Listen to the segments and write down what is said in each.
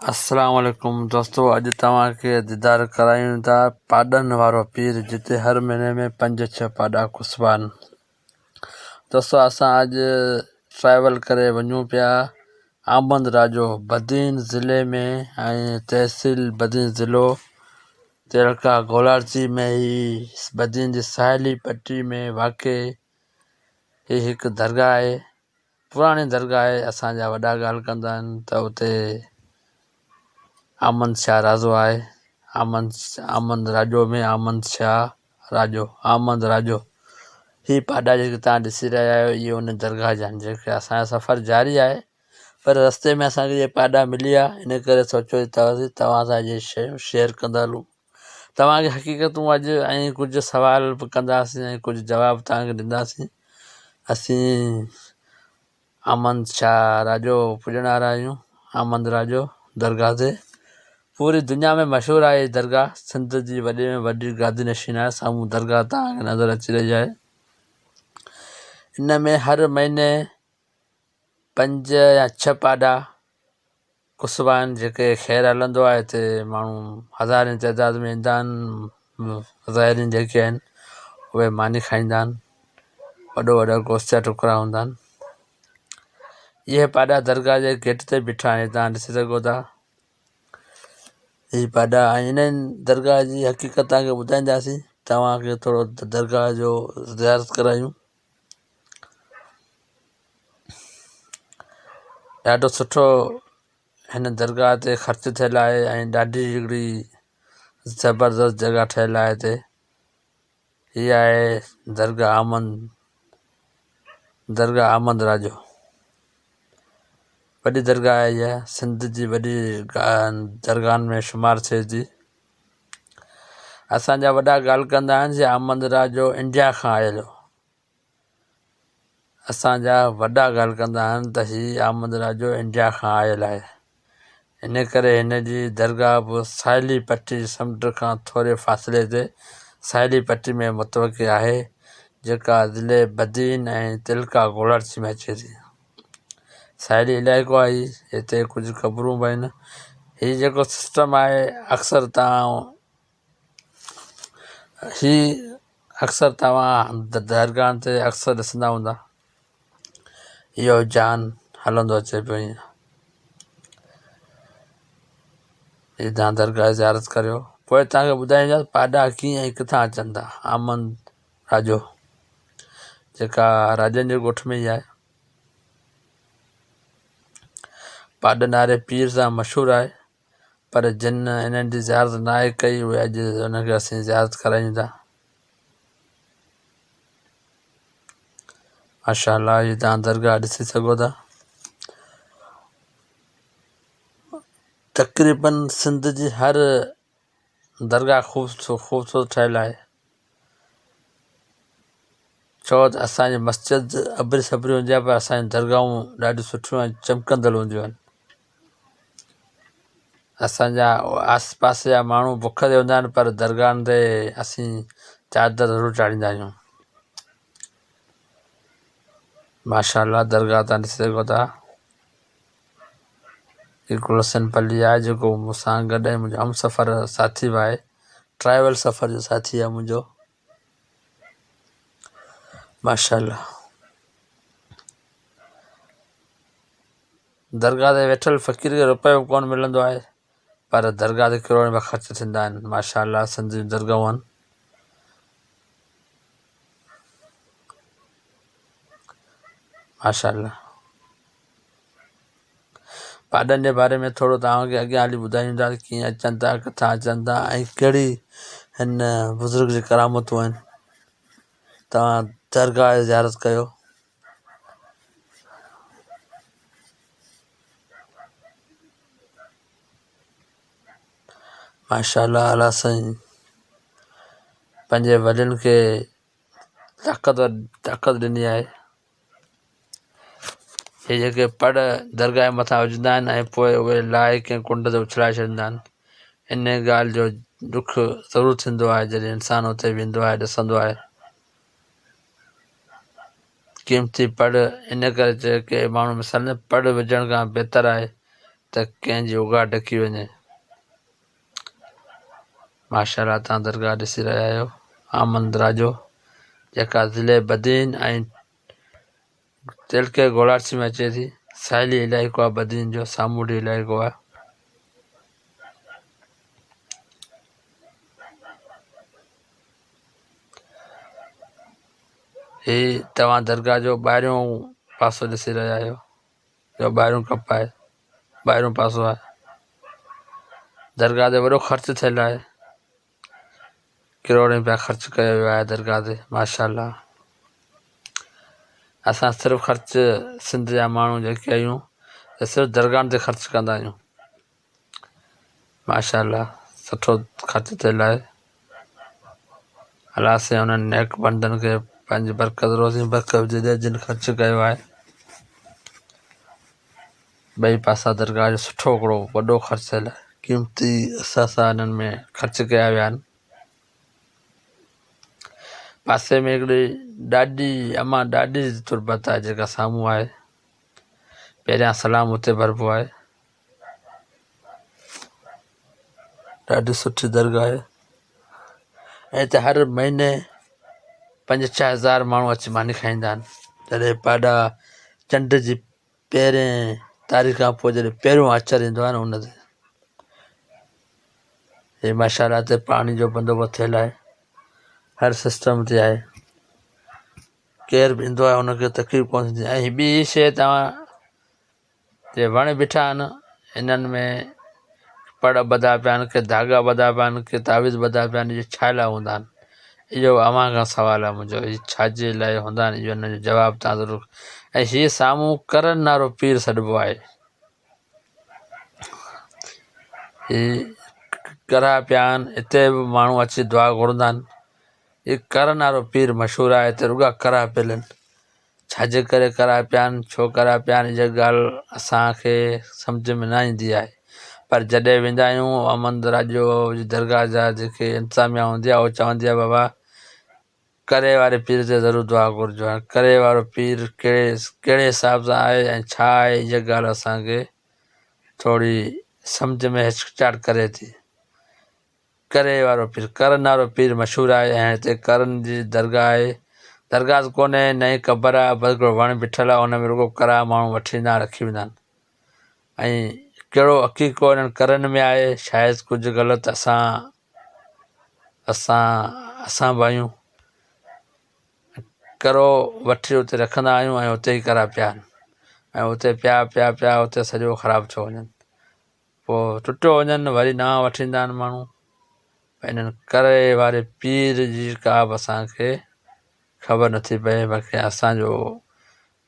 अस्सलाम वालेकुम दोस्तों, अॼु तव्हांखे दीदार करायूं था पाॾनि वारो पीर, जिते हर महीने में 5-6 पाॾा कुसबा आहिनि। दोस्तों, असां अॼु ट्रैवल करे वञूं पिया आमंद राजो बदीन ज़िले में, ऐं तहसील बदीन ज़िलो तिलका गोलारजी में ही बदीन जी साहिली पट्टी में वाक़ई ही हिकु दरगाह आहे, पुराणी दरगाह आहे। असांजा वॾा ॻाल्हि कंदा आहिनि त उते आमंद शाह राजो आहे। आमंद राजो में आमंद शाह राजो, आमंद राजो ही पाॾा जेके तव्हां ॾिसी रहिया आहियो, इहे उन दरगाह जा आहिनि। जेके असांजो सफ़र जारी आहे, पर रस्ते में असांखे इहे पाॾा मिलिया, इन करे सोचियो तव्हां सां इहे शयूं शेयर कंदा हलूं। तव्हांखे हक़ीक़तूं अॼु ऐं कुझु सवाल बि कंदासीं ऐं कुझु जवाब तव्हांखे ॾींदासीं। असीं आमंद शाह राजो पुॼण वारा आहियूं। आमंद राजो दरगाह ते पूरी दुनिया में मशहूरु आहे। दरगाह सिंध जी वॾे में वॾी गादी नशीन आहे। साम्हूं दरगाह तव्हांखे नज़र अची रही आहे। इन में हर महीने 5 या 6 पाॾा कुसबा आहिनि, जेके ख़ैरु हलंदो आहे। हिते माण्हू हज़ारे तइदाद में ईंदा आहिनि। ज़ाइरीन जेके आहिनि उहे मानी खाईंदा आहिनि। वॾो वॾो गोश्त जा टुकड़ा हूंदा आहिनि। इहे पाॾा दरगाह जे गेट ते बीठा आहिनि, तव्हां ॾिसी सघो था। ही पाॾा ऐं इन्हनि दरगाह जी हक़ीक़त तव्हांखे ॿुधाईंदासीं। तव्हांखे थोरो दरगाह जो ज़ियारत करायूं। ॾाढो सुठो हिन दरगाह ते ख़र्चु थियल आहे ऐं ॾाढी हिकिड़ी ज़बरदस्त जॻह ठहियलु आहे हिते। हीअ आहे दरगाह आमंद राजो। वॾी दरगाह आहे इहा, सिंध जी वॾी दरगाहनि में शुमारु थिए थी। असांजा वॾा ॻाल्हि कंदा आहिनि जे आमंद राजो इंडिया खां आयल हो। असांजा वॾा ॻाल्हि कंदा आहिनि त हीउ आमंद राजो इंडिया खां आयल आहे। इन करे हिन जी दरगाह बि साहिली पट्टी समुंड खां थोरे फ़ासिले ते साहिली पट्टी में मुतवक़ि आहे, जेका ज़िले बदीन ऐं तिलका गोलारजी में अचे थी। साहिली इलाइक़ो आहे। हिते कुझु ख़बरूं बि आहिनि। हीउ जेको सिस्टम आहे, अक्सर तव्हां दरगाहनि ते अक्सर ॾिसंदा हूंदा। इहो जान हलंदो अचे पियो। हीअ तव्हां दरगाह ज़ियारत करियो। पोइ तव्हांखे ॿुधाईंदासीं पाॾा कीअं ऐं किथां अचनि था। आमंद राजो जेका राजन जे ॻोठ में ई आहे, पाॾनि वारे पीर सां मशहूरु आहे। पर जिन इन्हनि जी ज़ियारत न आहे कई, उहे अॼु उनखे असीं ज़ियारत करायूं था। माशाअल्लाह, हीअ तव्हां दरगाह ॾिसी सघो था। तक़रीबन सिंध जी हर दरगाह ख़ूबसूरत ठहियलु आहे। छो त असांजी मस्जिद अबरी सबरी हूंदी आहे, पर असांजी दरगाहूं ॾाढियूं सुठियूं ऐं चमकंदड़ हूंदियूं आहिनि। असांजा आस पासे जा माण्हू बुख ते हूंदा आहिनि, पर दरगाहनि ते असीं चादर ज़रूरु चाढ़ींदा आहियूं। माशाअल्लाह, दरगाह तव्हां ॾिसी सघो था। हीअ गुलशन पल्ली आहे, जेको मूंसां गॾु आहे, मुंहिंजो हमसफ़र साथी बि आहे, ट्रैवल सफ़र जो साथी आहे मुंहिंजो। माशाअल्लाह, दरगाह ते वेठल फ़क़ीर खे रुपयो बि कोन मिलंदो आहे, पर दरगाह ते करोड़ रुपया ख़र्च थींदा आहिनि। माशाअल्लाह, सिंध जूं दरगाहूं आहिनि। माशाअल्लाह, पाॾनि जे बारे में थोरो तव्हांखे अॻियां हली ॿुधायूं था, कीअं अचनि था, किथां अचनि था ऐं कहिड़ी हिन बुज़ुर्ग जी करामतूं आहिनि। तव्हां दरगाह जी ज़ियारत कयो। माशाअल्लाह, अल्लाह साईं पंहिंजे वॾनि खे ताक़त ॾिनी आहे। हे जेके पड़ दरगाह जे मथां विझंदा आहिनि ऐं पोइ उहे लाहे कंहिं कुंड ते उछलाए छॾींदा आहिनि। इन ॻाल्हि जो दुख ज़रूरु थींदो आहे जॾहिं इंसानु हुते वेंदो आहे, ॾिसंदो आहे। क़ीमती पड़ इन करे जेके माण्हू मिसल पड़ विझण खां बहितर आहे त कंहिंजी उघाड़ ॾकी वञे। माशाअल्लाह तव्हां दरगाह ॾिसी रहिया आहियो आमंद राजो, जेका ज़िले बदीन ऐं तिलके गोलासी में अचे थी। साहिली इलाइक़ो आहे बदीन जो, सामूंडी इलाइक़ो आहे। हीउ तव्हां दरगाह जो ॿाहिरियों पासो ॾिसी रहिया आहियो, जो ॿाहिरियों कप आहे, ॿाहिरियों पासो आहे। दरगाह ते वॾो ख़र्चु थियल आहे, करोड़ रुपया ख़र्चु कयो वियो आहे दरगाह ते माशाअल्लाह। असां सिर्फ़ु ख़र्चु सिंध जा माण्हू जेके आहियूं त सिर्फ़ु दरगाहनि ते ख़र्चु कंदा आहियूं। माशाअल्लाह सुठो ख़र्चु थियल आहे। अलाह से उन्हनि नेक बंदनि खे पंहिंजी बरकत रोज़ी बरकत विझे ॾे जिन ख़र्चु कयो आहे। ॿई पासा दरगाह जो सुठो हिकिड़ो वॾो ख़र्चु थियल आहे, क़ीमती असां हिननि में ख़र्चु कया विया आहिनि। पासे में हिकिड़ी ॾाढी अमा ॾाढी तुरबत आहे जेका साम्हूं आहे, पहिरियां सलाम हुते भरबो आहे। ॾाढी सुठी दरगाह आहे। ऐं हिते हर महीने 5-6 हज़ार माण्हू अची मानी खाईंदा आहिनि। जॾहिं पाॾा चंड जी पहिरें तारीख़ खां पोइ जॾहिं पहिरियों अचर ईंदो आहे न उन ते। हे माशाअल्लाह हिते पाणी जो बंदोबस्तु थियल आहे, हर सिस्टम ते आहे, केरु बि ईंदो आहे हुनखे तकलीफ़ कोन थींदी। ऐं ॿी शइ तव्हां जे वण ॿिठा आहिनि, हिननि में पड़ ॿधा पिया आहिनि, के धागा ॿधा पिया आहिनि, के तावीज़ ॿधा पिया आहिनि, इहे छा लाइ हूंदा आहिनि? इहो अव्हां खां सुवालु आहे मुंहिंजो, इहे छाजे लाइ हूंदा आहिनि? इहो हिन जो जवाबु तव्हां ज़रूरु। ऐं हीअ साम्हूं करन नारो पीर सॾिबो आहे। हीअ करा पिया आहिनि, हिते बि माण्हू अची दुआ घुरंदा आहिनि। हीअ करन वारो पीर मशहूरु आहे, हिते रुॻा करा पियल आहिनि। छाजे करे करा पिया आहिनि, छो करा पिया आहिनि, इहा ॻाल्हि असांखे सम्झ में न ईंदी आहे। पर जॾहिं वेंदा आहियूं आमंद राजो जी दरगाह जा जेके इंतिज़ामिया हूंदी आहे, उहो चवंदी आहे बाबा करे वारे पीर ते ज़रूरु दुआ घुरिजो। हाणे करे वारो पीर कहिड़े हिसाब सां आहे ऐं छा आहे, इहा ॻाल्हि असांखे थोरी सम्झ में हिचकिचाहट करे थी। करे वारो पीर, करन वारो पीर मशहूरु आहे ऐं हिते करन जी दरगाह आहे। दरगाह कोन्हे, न ई क़बर आहे, बसि हिकिड़ो वणु बीठल आहे, हुन में रुॻो करा माण्हू वठी ईंदा रखी वेंदा आहिनि। ऐं कहिड़ो हक़ीक़ो हिननि करन में आहे, शायदि कुझु ग़लति असां बि आहियूं, करो वठी उते रखंदा आहियूं ऐं उते ई करा पिया आहिनि, ऐं उते पिया उते सॼो ख़राबु छो वञनि, पोइ टुटियो वञनि वरी नवां वठी ईंदा आहिनि माण्हू। हिननि करे वारे पीर जी का बि असांखे ख़बर नथी पए। बाक़ी असांजो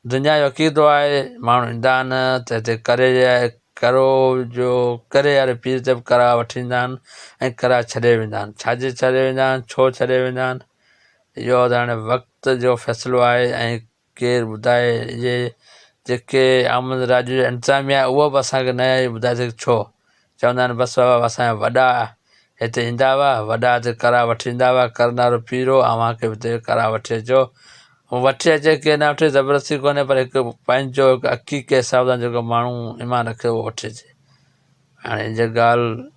दुनिया जो अक़ीदो आहे, माण्हू ईंदा आहिनि त हिते करे वारे पीर ते बि करा वठी ईंदा आहिनि ऐं करा छॾे वेंदा आहिनि। छाजे छॾे वेंदा आहिनि, छो छॾे वेंदा आहिनि, इहो त हाणे वक़्त जो फ़ैसिलो आहे। ऐं केरु ॿुधाए, इहे जेके आमंद राजो जो इंतिज़ामिया आहे, उहो बि असांखे न ॿुधाए सघे छो। चवंदा आहिनि बसि बाबा असांजा वॾा हिते ईंदा हुआ, वॾा हिते करा वठी ईंदा हुआ, करन वारो पीर हो, अव्हांखे बि हिते करा वठी अचो। वठी अचे के न वठी, ज़बरदस्ती कोन्हे, पर हिकु पंहिंजो हिकु अक़ीक़े हिसाब सां जेको माण्हू ईमान रखे उहो वठी अचे। हाणे इहा ॻाल्हि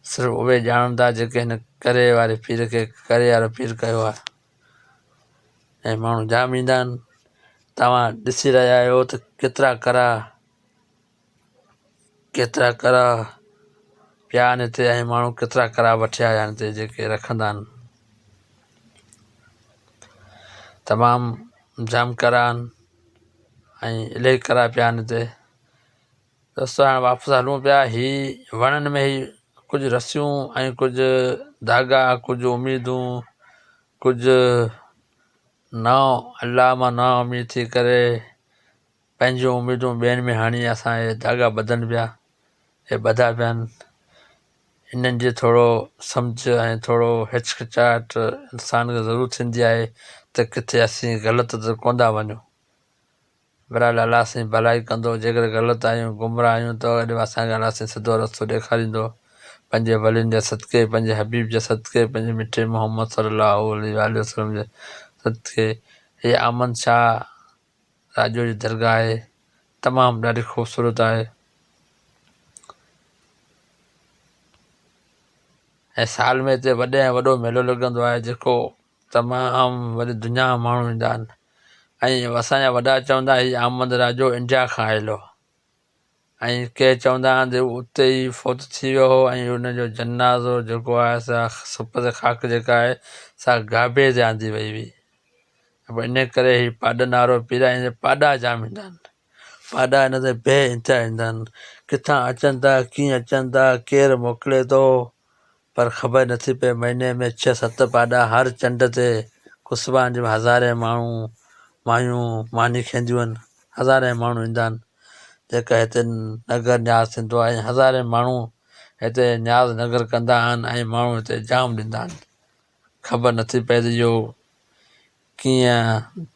सिर्फ़ु उहे ॼाणंदा जेके हिन करे वारे पीर खे करे वारो पीर कयो आहे। ऐं माण्हू जाम ईंदा आहिनि, तव्हां ॾिसी रहिया आहियो त केतिरा करा पिया आहिनि हिते, ऐं माण्हू केतिरा करा वठी आया आहिनि हिते जेके रखंदा आहिनि। तमामु जाम करा आहिनि ऐं इलाही करा पिया आहिनि हिते। दोस्तो हाणे वापसि हलूं पिया। हीअ वणनि में ई कुझु रसियूं ऐं कुझु धागा, कुझु उमेदूं, कुझु अलाह मां ना उमेद थी करे पंहिंजूं उमेदूं ॿियनि में हाणी असां इहे धागा ॿधनि पिया, हे ॿधा पिया आहिनि। इन्हनि जी थोरो सम्झ ऐं थोरो हिचकिचाहट इंसान खे ज़रूरु थींदी आहे त किथे असीं ग़लति त कोन था वञूं। बहरहाल अलाह साईं भलाई कंदो, जेकर ग़लति आहियूं, गुमराह आहियूं त असांखे अलाह साईं सिधो रस्तो ॾेखारींदो, पंहिंजे वलियुनि जे सदके, पंहिंजे हबीब जे सदके, पंहिंजे मिठे मोहम्मद सल्लल्लाहु अलैहि वसल्लम जे सदके। हीअ आमंद शाह राजो जी दरगाह आहे, तमामु ॾाढी ख़ूबसूरत आहे। ऐं साल में हिते वॾे ऐं वॾो मेलो लॻंदो आहे जेको तमामु वरी दुनिया जा माण्हू ईंदा आहिनि। ऐं असांजा वॾा चवंदा हीउ आमद राजो इंडिया खां आयलो, ऐं के चवंदा आहिनि उते ई फौत थी वियो हो ऐं हुनजो जनाज़ो जेको आहे सा सुप ते ख़ाक जेका आहे सा गाबे ते आंदी वई हुई। इन करे हीउ पाॾनि वारो पीर आहे, पाॾा जाम ईंदा आहिनि, पाॾा हिन ते बे इंतिहा ईंदा आहिनि। किथां अचनि था, कीअं अचनि था, केरु मोकिले थो, पर ख़बर नथी पए। महीने में 6-7 पाॾा हर चंड ते कुसबान जे हज़ारे माण्हू मायूं मानी खेंदियूं आहिनि, हज़ारे माण्हू ईंदा आहिनि जेका हिते नगर न्याज़ थींदो आहे। ऐं हज़ारे माण्हू हिते न्याज़ नगर कंदा आहिनि ऐं माण्हू हिते जाम ॾींदा आहिनि। ख़बर नथी पए त इहो कीअं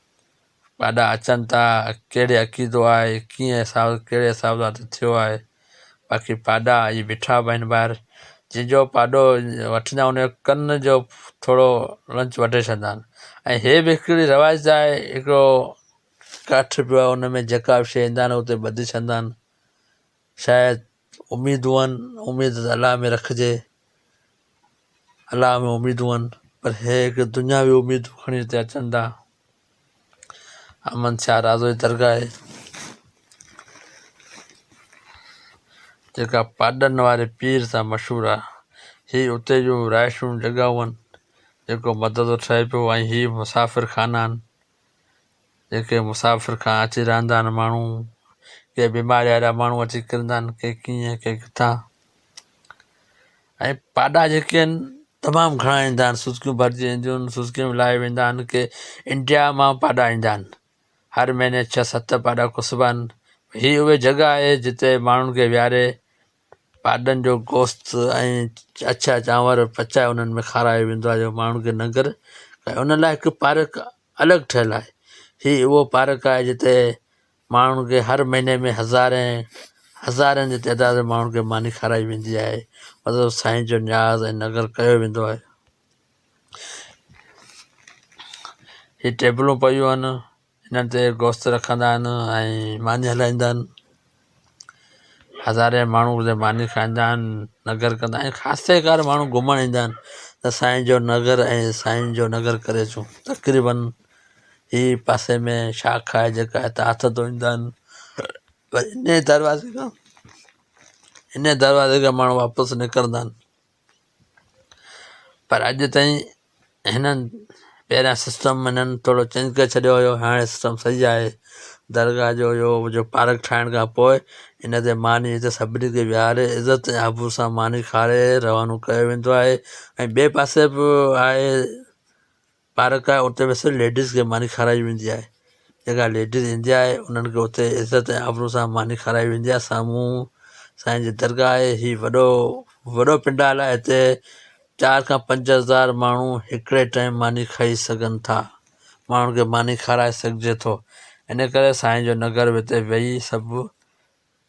पाॾा अचनि था, कहिड़े अक़ीदो आहे, कीअं कहिड़े हिसाब सां थियो आहे। बाक़ी पाॾा इहे बीठा बि आहिनि ॿाहिरि, जंहिंजो पाॾो वठंदा हुनजो कन जो थोरो लंच वठे छॾंदा आहिनि। ऐं हे बि हिकिड़ी रवाज़ आहे, हिकिड़ो काठ पियो आहे, हुन में जेका बि शइ ईंदा आहिनि उते ॿधी छॾंदा आहिनि। शायदि उमेदूं आहिनि, उमेद त अलाह में रखिजे, अलाह में उमेदूं आहिनि, पर हे हिकु दुनियावी उमेदूं खणी हिते अचनि था। अमन शाह राज़ो जी दरगाह आहे जेका पाॾनि वारे पीर सां मशहूरु आहे। हीअ उते जूं राइशूं जॻहियूं आहिनि जेको मदद ठहे पियो। ऐं हीअ मुसाफ़िर खाना आहिनि जेके मुसाफ़िर खां अची रहंदा आहिनि माण्हू, के बीमारी वारा माण्हू अची किरंदा आहिनि, के कीअं के किथां। ऐं पाॾा जेके आहिनि तमामु घणा ईंदा आहिनि, सुज़कियूं भरिजी ईंदियूं आहिनि, सुज़कियूं लाइ वेंदा आहिनि, के इंडिया मां पाॾा ईंदा आहिनि। हर महीने 6-7 पाॾा कुसबा आहिनि। हीअ उहे जॻह आहे जिते माण्हुनि खे विहारे पाॾनि जो गोश्त ऐं अछा चांवर पचाए उन्हनि में खारायो वेंदो आहे जो माण्हुनि खे नगर। उन लाइ हिकु पार्क अलॻि ठहियलु आहे। हीअ उहो पार्क आहे जिते माण्हुनि खे हर महीने में हज़ारनि जी तइदाद में माण्हुनि खे मानी खाराई वेंदी आहे। मतिलबु साईं जो न्याज़ ऐं नगर कयो वेंदो आहे। हीअ टेबलूं पयूं आहिनि, हिननि ते गोश्त रखंदा आहिनि ऐं मानी हलाईंदा आहिनि। हज़ारे माण्हू हुते मानी खाईंदा आहिनि, नगर कंदा आहिनि। ख़ासि कर माण्हू घुमणु ईंदा आहिनि त साईं जो नगर ऐं साईं जो नगर करे अचूं। तक़रीबन हीअ पासे में शाख आहे जेका हितां हथ धोईंदा आहिनि, वरी इन दरवाज़े खां माण्हू वापसि निकिरंदा आहिनि। पर अॼु ताईं हिननि पहिरियां सिस्टम हिननि थोरो चेंज करे छॾियो हुयो, हाणे सिस्टम सही आहे। दरगाह जो इहो जो पार्क ठाहिण खां पोइ हिन ते मानी हिते सभिनी खे विहारे इज़त ऐं आबरू सां मानी खारे रवानो कयो वेंदो आहे। ऐं ॿिए पासे बि आहे पार्क आहे, उते बि सिर्फ़ु लेडीज़ खे मानी खाराई वेंदी आहे। जेका लेडीज़ ईंदी आहे उन्हनि खे उते इज़त ऐं आबरू सां मानी खाराई वेंदी आहे। साम्हूं साईं जी दरगाह आहे। हीअ वॾो पिंडाल आहे, हिते 4 खां 5 हज़ार माण्हू हिकिड़े टाइम मानी खाई सघनि था, माण्हुनि खे मानी खाराए सघिजे थो। इन करे साईं जो नगर बि हिते वेही सभु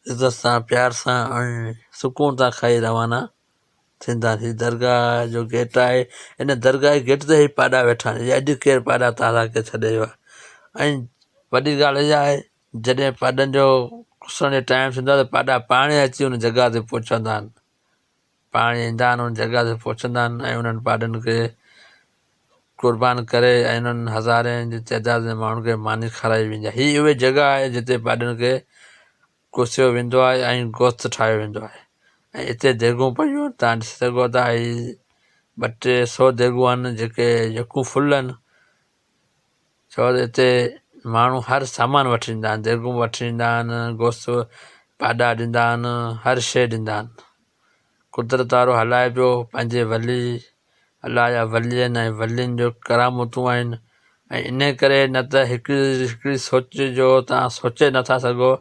इज़त सां प्यार सां ऐं सुकून सां खाई रवाना थींदा। हीअ दरगाह जो गेट आहे, इन दरगाह जे गेट ते ई पाॾा वेठा आहिनि। अॼु केरु पाॾा ताला खे छॾे वियो आहे। ऐं वॾी ॻाल्हि इहा आहे जॾहिं पाॾनि जो कुसण जो टाइम थींदो आहे त पाॾा पाण ई अची हुन जॻह ते पहुचंदा आहिनि, पाण ईंदा आहिनि हुन जॻह ते पहुचंदा आहिनि ऐं उन्हनि पाॾनि खे क़ुर्बान करे ऐं उन्हनि हज़ारे जी तइदाद में माण्हुनि खे मानी खाराई वेंदी आहे। हीअ उहे जॻह आहे जिते पाॾनि खे कुसियो वेंदो आहे ऐं गोश्त ठाहियो वेंदो आहे। ऐं हिते देगूं पयूं आहिनि, तव्हां ॾिसी सघो था। हीअ 200-300 देगूं आहिनि जेके यकूं फुल आहिनि, छो त हिते माण्हू हर सामान वठी ईंदा आहिनि, देगूं वठी ईंदा आहिनि, गोश्त पाॾा ॾींदा आहिनि, हर शइ ॾींदा आहिनि। कुदरत वारो हलाए पियो, पंहिंजे वली अलाह जा वली आहिनि ऐं वलियुनि जो करामतूं आहिनि। ऐं इन करे न त हिकिड़ी सोच जो तव्हां सोचे नथा सघो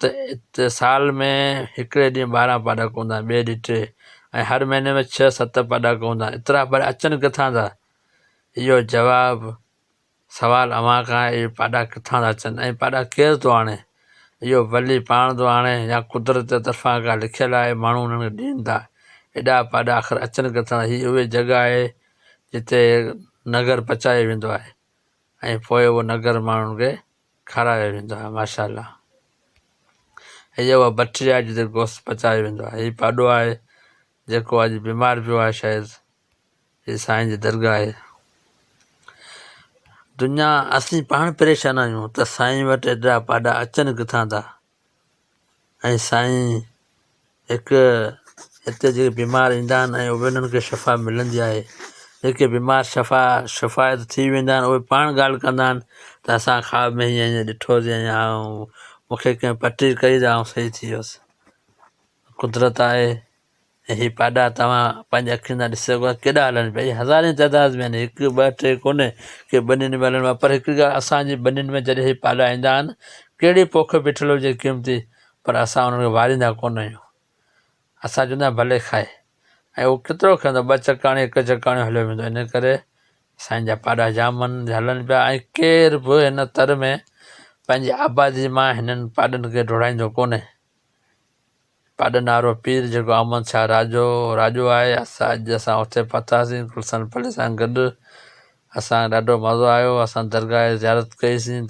त हिते साल में हिकिड़े ॾींहुं 12 पाॾा कोन्दा, ॿिए ॾींहुं 3, ऐं हर महीने में 6-7 पाॾा कोन्दा। एतिरा पर अचनि किथां था? इहो जवाबु सवाल अव्हां खां आहे, इहे पाॾा किथां था अचनि ऐं पाॾा केरु थो आणे? इहो वली पाण थो आणे या कुदरत जे तरफ़ां का लिखियलु आहे, माण्हू हुननि खे ॾियनि था? एॾा पाॾा आख़िर अचनि किथां? हीअ उहे जॻह आहे जिते नगर पचायो वेंदो आहे ऐं पोइ उहो नगर माण्हुनि खे खारायो वेंदो आहे। माशाअल्लाह, हीअ उहा भठी आहे जिते गोश्त पचायो वेंदो आहे। हीअ पाॾो आहे जेको अॼु बीमार पियो आहे शायदि, हीअ साईं जी दरगाह आहे। दुनिया असीं पाण परेशान आहियूं त साईं वटि एतिरा पाॾा अचनि किथां था। ऐं साईं हिकु हिते जेके बीमार ईंदा आहिनि ऐं उन्हनि खे शफ़ा मिलंदी आहे। जेके बीमार शफ़ायत थी वेंदा आहिनि उहे पाण ॻाल्हि कंदा आहिनि त असां ख़्वाब में हीअं ॾिठोसीं ऐं मूंखे कंहिं पटी कई त आउं सही थी वियुसि। कुदरत आहे। ऐं हीअ पाॾा तव्हां पंहिंजे अखियुनि सां ॾिसी सघो था केॾा हलनि पिया। इहे हज़ारे तइदाद में आहिनि, हिकु ॿ टे कोन्हे की ॿनियुनि में हलनि। पर हिकु ॻाल्हि, असांजी ॿनियुनि में जॾहिं हीअ पाॾा ईंदा आहिनि, कहिड़ी पोख बीठल हुजे क़ीमती, पर असां उन्हनि खे वारींदा कोन आहियूं। असां चवंदा आहियूं भले खाए, ऐं उहो केतिरो खाईंदो, 2 चकाणी 1 चकाणी हलियो वेंदो। इन करे साईं जा पाॾा जाम हलनि पिया। ऐं केर बि हिन तर में पंहिंजी आबादी मां हिननि पाॾनि खे डोड़ाईंदो कोन्हे। पाॾनि वारो पीर जेको अहमद शाह राजो आहे। अॼु असां उते पहुतासीं गुलशन फले सां गॾु। असां ॾाढो मज़ो आयो। असां दरगाह ज़ियारत कईसीं।